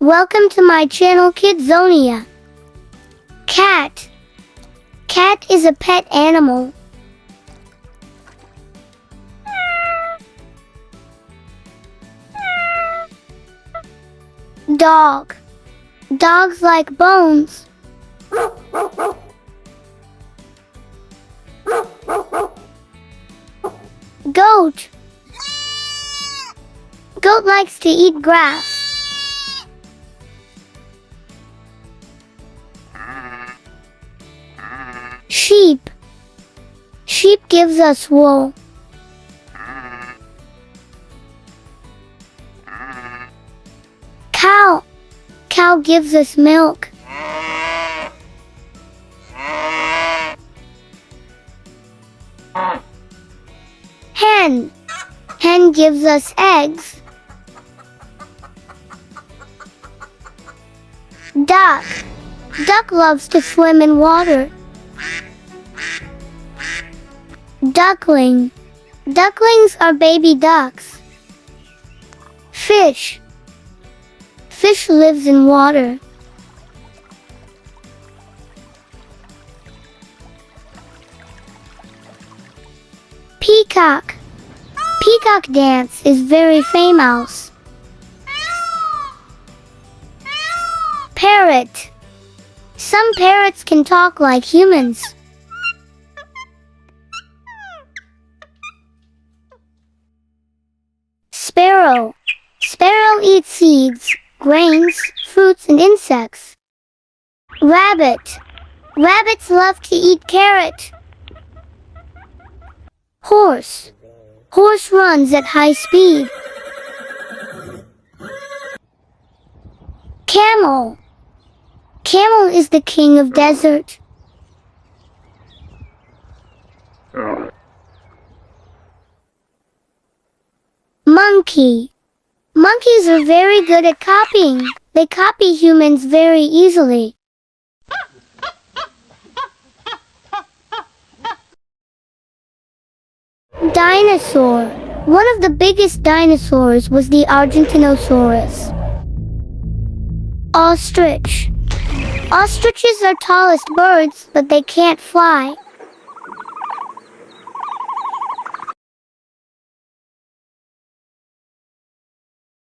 Welcome to my channel Kidzonia. Cat. Cat is a pet animal. Dog. Dogs like bones. Goat. Goat likes to eat grass. Sheep. Sheep gives us wool. Cow. Cow gives us milk. Hen. Hen gives us eggs. Duck. Duck loves to swim in water. Duckling. Ducklings are baby ducks. Fish. Fish lives in water. Peacock. Peacock dance is very famous. Parrot. Some parrots can talk like humans. Sparrow. Sparrow eats seeds, grains, fruits, and insects. Rabbit. Rabbits love to eat carrot. Horse. Horse runs at high speed. Camel. Camel is the king of desert. Monkey. Monkeys are very good at copying. They copy humans very easily. Dinosaur. One of the biggest dinosaurs was the Argentinosaurus. Ostrich. Ostriches are tallest birds, but they can't fly.